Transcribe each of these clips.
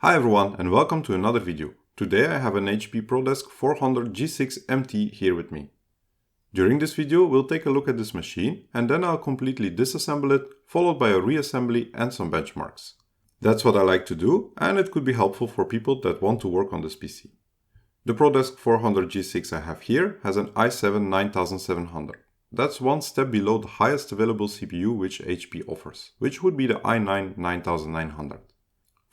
Hi everyone and welcome to another video. Today I have an HP ProDesk 400 G6 MT here with me. During this video we'll take a look at this machine and then I'll completely disassemble it, followed by a reassembly and some benchmarks. That's what I like to do and it could be helpful for people that want to work on this PC. The ProDesk 400 G6 I have here has an i7 9700. That's one step below the highest available CPU which HP offers, which would be the i9 9900.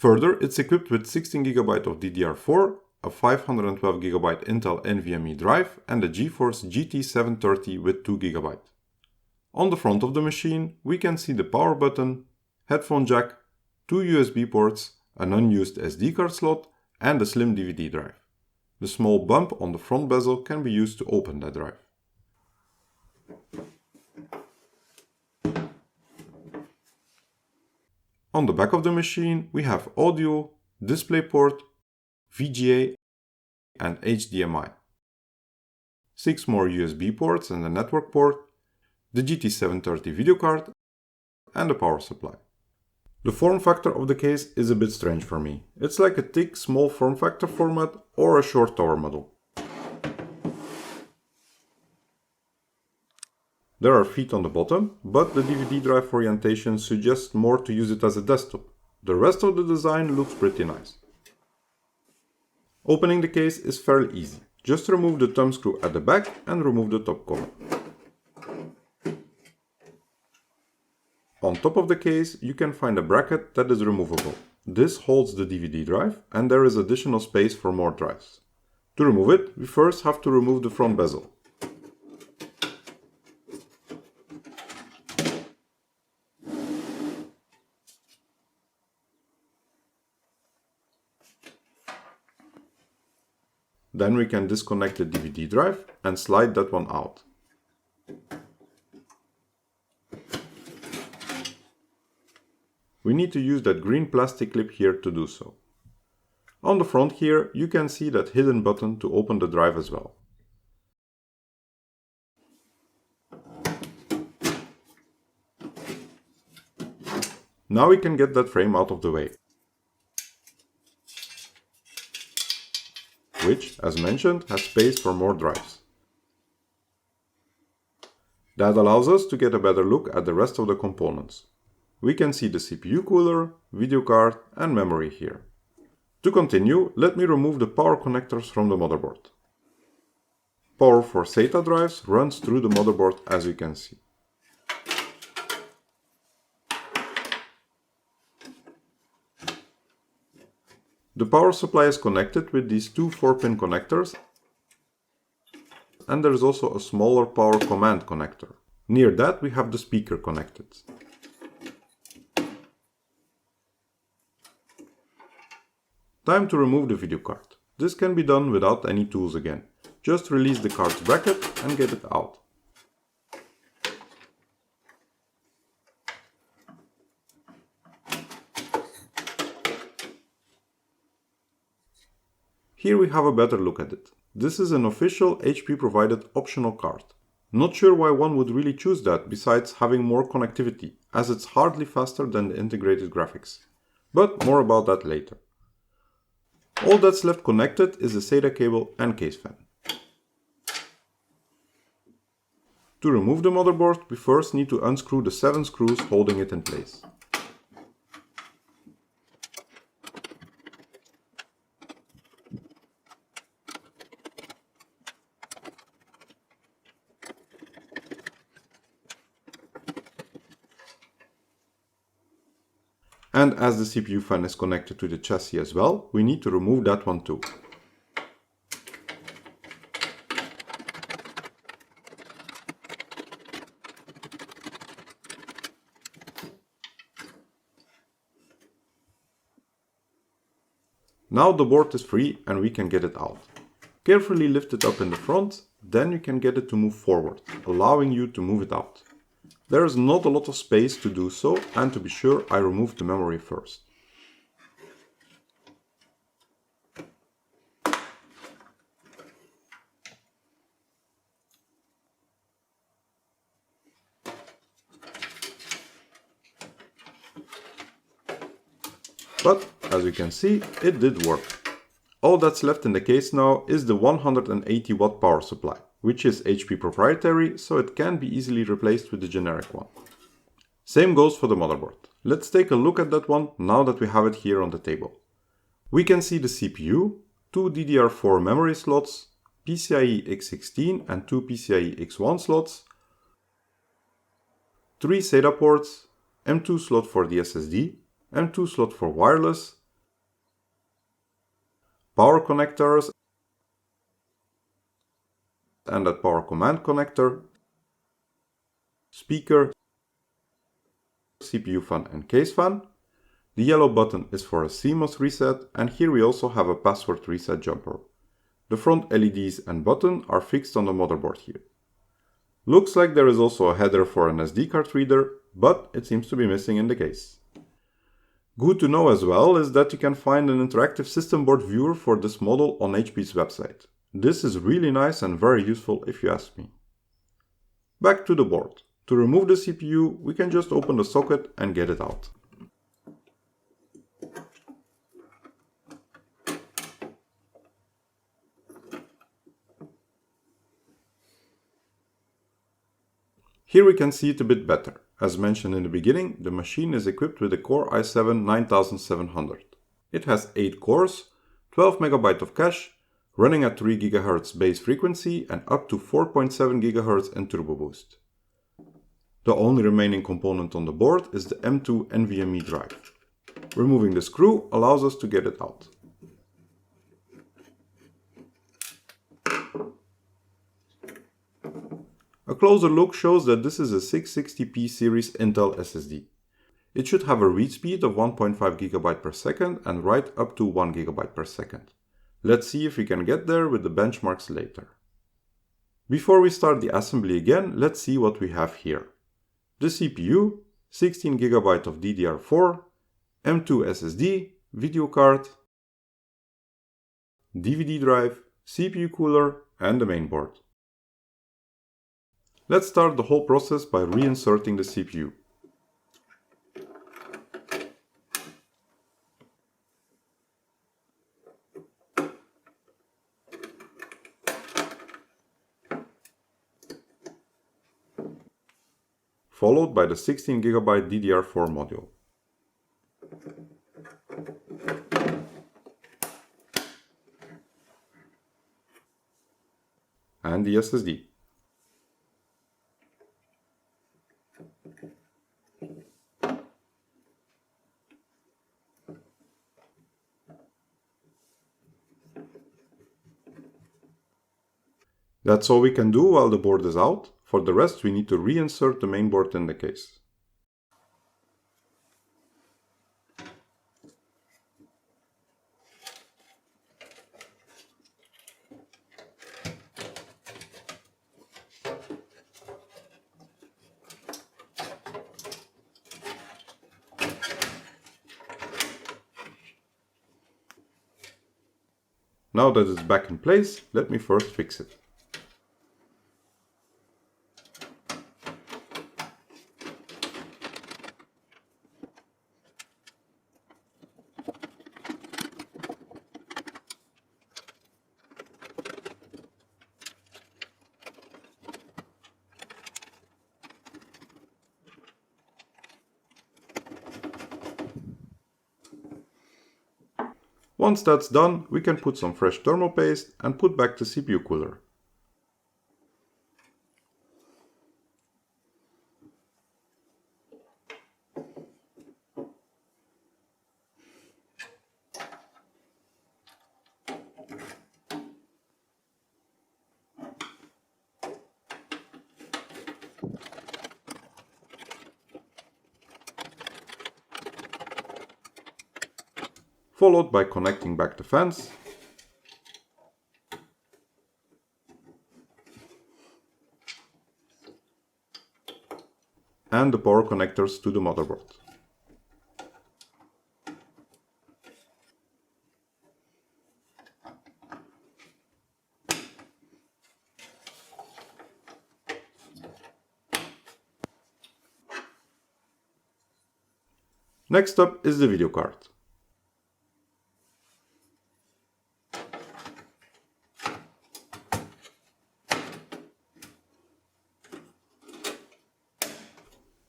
Further, it's equipped with 16GB of DDR4, a 512GB Intel NVMe drive and a GeForce GT730 with 2GB. On the front of the machine, we can see the power button, headphone jack, two USB ports, an unused SD card slot and a slim DVD drive. The small bump on the front bezel can be used to open that drive. On the back of the machine, we have audio, DisplayPort, VGA and HDMI. 6 more USB ports and a network port, the GT730 video card and a power supply. The form factor of the case is a bit strange for me. It's like a thick small form factor format or a short tower model. There are feet on the bottom, but the DVD drive orientation suggests more to use it as a desktop. The rest of the design looks pretty nice. Opening the case is fairly easy. Just remove the thumb screw at the back and remove the top cover. On top of the case you can find a bracket that is removable. This holds the DVD drive and there is additional space for more drives. To remove it, we first have to remove the front bezel. Then we can disconnect the DVD drive and slide that one out. We need to use that green plastic clip here to do so. On the front here you can see that hidden button to open the drive as well. Now we can get that frame out of the way, which, as mentioned, has space for more drives. That allows us to get a better look at the rest of the components. We can see the CPU cooler, video card and memory here. To continue, let me remove the power connectors from the motherboard. Power for SATA drives runs through the motherboard as you can see. The power supply is connected with these two 4-pin connectors and there is also a smaller power command connector. Near that we have the speaker connected. Time to remove the video card. This can be done without any tools again. Just release the card's bracket and get it out. Here we have a better look at it. This is an official HP provided optional card. Not sure why one would really choose that besides having more connectivity, as it's hardly faster than the integrated graphics. But more about that later. All that's left connected is the SATA cable and case fan. To remove the motherboard, we first need to unscrew the 7 screws holding it in place. And as the CPU fan is connected to the chassis as well, we need to remove that one too. Now the board is free and we can get it out. Carefully lift it up in the front, then you can get it to move forward, allowing you to move it out. There is not a lot of space to do so, and to be sure I removed the memory first. But as you can see, it did work. All that's left in the case now is the 180 watt power supply, which is HP proprietary, so it can be easily replaced with the generic one. Same goes for the motherboard. Let's take a look at that one now that we have it here on the table. We can see the CPU, 2 DDR4 memory slots, PCIe X16 and 2 PCIe X1 slots, 3 SATA ports, M2 slot for the SSD, M2 slot for wireless, power connectors and that power command connector, speaker, CPU fan and case fan. The yellow button is for a CMOS reset, and here we also have a password reset jumper. The front LEDs and button are fixed on the motherboard here. Looks like there is also a header for an SD card reader, but it seems to be missing in the case. Good to know as well is that you can find an interactive system board viewer for this model on HP's website. This is really nice and very useful if you ask me. Back to the board. To remove the CPU, we can just open the socket and get it out. Here we can see it a bit better. As mentioned in the beginning, the machine is equipped with a Core i7 9700. It has 8 cores, 12 MB of cache, running at 3 GHz base frequency and up to 4.7 GHz in turbo boost. The only remaining component on the board is the M2 NVMe drive. Removing the screw allows us to get it out. A closer look shows that this is a 660p series Intel SSD. It should have a read speed of 1.5 GB per second and write up to 1 GB per second. Let's see if we can get there with the benchmarks later. Before we start the assembly again, let's see what we have here. The CPU, 16 GB of DDR4, M2 SSD, video card, DVD drive, CPU cooler and the mainboard. Let's start the whole process by reinserting the CPU. Followed by the 16 GB DDR4 module. And the SSD. That's all we can do while the board is out. For the rest, we need to reinsert the mainboard in the case. Now that it's back in place, let me first fix it. Once that's done, we can put some fresh thermal paste and put back the CPU cooler. Followed by connecting back the fans and the power connectors to the motherboard. Next up is the video card.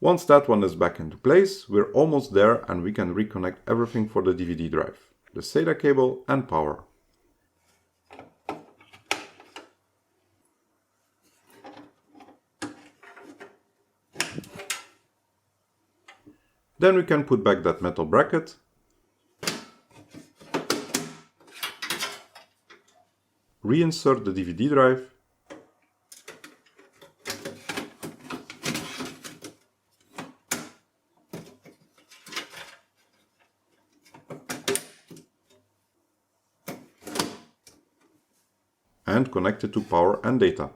Once that one is back into place, we're almost there and we can reconnect everything for the DVD drive, the SATA cable and power. Then we can put back that metal bracket, reinsert the DVD drive, and connect it to power and data.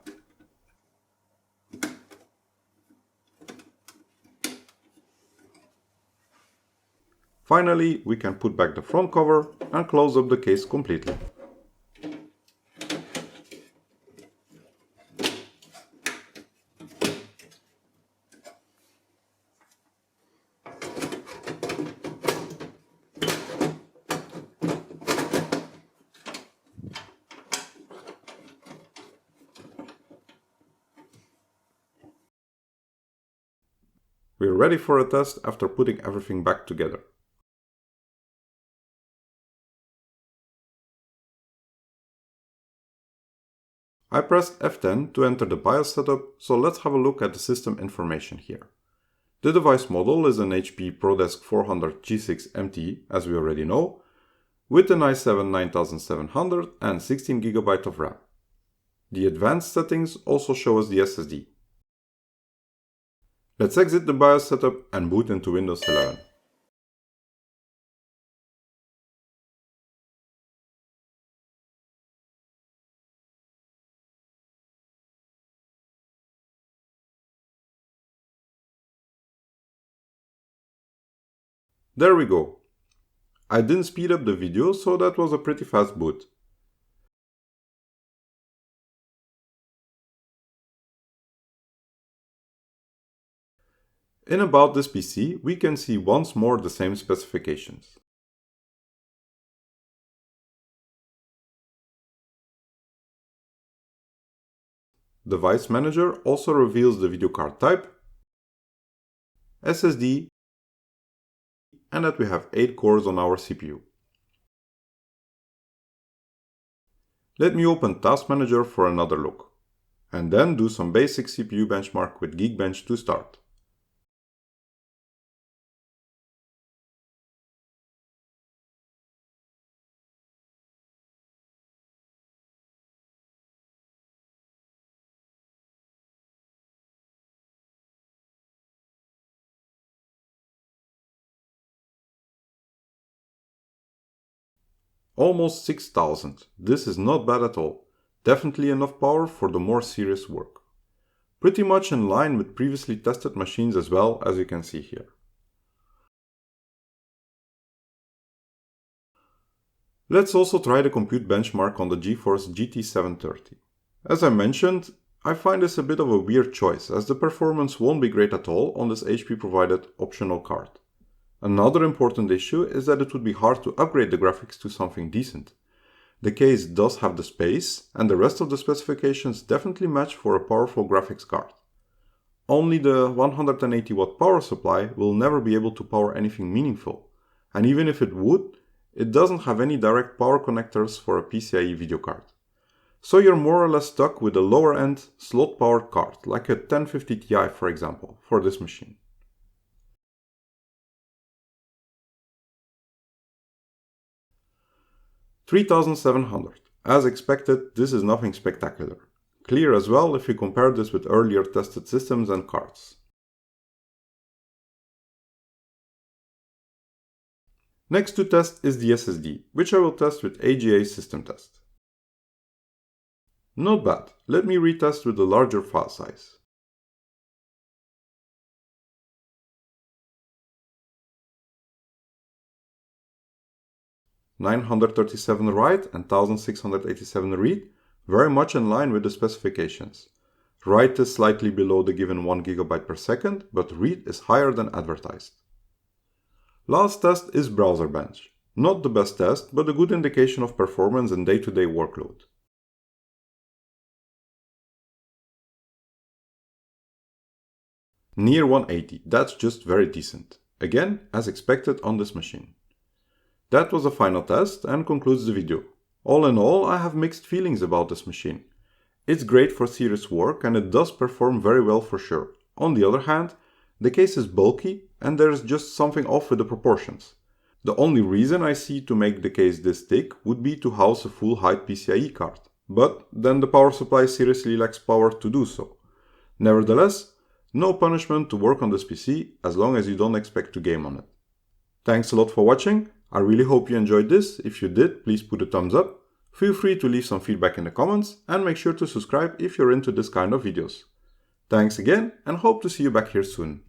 Finally, we can put back the front cover and close up the case completely. We're ready for a test after putting everything back together. I pressed F10 to enter the BIOS setup, so let's have a look at the system information here. The device model is an HP ProDesk 400 G6MT, as we already know, with an i7 9700 and 16GB of RAM. The advanced settings also show us the SSD. Let's exit the BIOS setup and boot into Windows 11. There we go. I didn't speed up the video, so that was a pretty fast boot. In About this PC, we can see once more the same specifications. Device Manager also reveals the video card type, SSD, and that we have 8 cores on our CPU. Let me open Task Manager for another look, and then do some basic CPU benchmark with Geekbench to start. Almost 6000. This is not bad at all. Definitely enough power for the more serious work. Pretty much in line with previously tested machines as well, as you can see here. Let's also try the compute benchmark on the GeForce GT730. As I mentioned, I find this a bit of a weird choice, as the performance won't be great at all on this HP provided optional card. Another important issue is that it would be hard to upgrade the graphics to something decent. The case does have the space, and the rest of the specifications definitely match for a powerful graphics card. Only the 180 watt power supply will never be able to power anything meaningful, and even if it would, it doesn't have any direct power connectors for a PCIe video card. So you're more or less stuck with a lower end slot powered card, like a 1050 Ti for example, for this machine. $3,700. As expected, this is nothing spectacular. Clear as well if you compare this with earlier tested systems and cards. Next to test is the SSD, which I will test with AGA system test. Not bad. Let me retest with a larger file size. $937 write and $1,687 read, very much in line with the specifications. Write is slightly below the given 1 GB per second, but read is higher than advertised. Last test is Browser Bench. Not the best test, but a good indication of performance and day-to-day workload. Near 180, that's just very decent. Again, as expected on this machine. That was the final test and concludes the video. All in all, I have mixed feelings about this machine. It's great for serious work and it does perform very well for sure. On the other hand, the case is bulky and there is just something off with the proportions. The only reason I see to make the case this thick would be to house a full height PCIe card. But then the power supply seriously lacks power to do so. Nevertheless, no punishment to work on this PC as long as you don't expect to game on it. Thanks a lot for watching. I really hope you enjoyed this. If you did, please put a thumbs up. Feel free to leave some feedback in the comments and make sure to subscribe if you're into this kind of videos. Thanks again and hope to see you back here soon.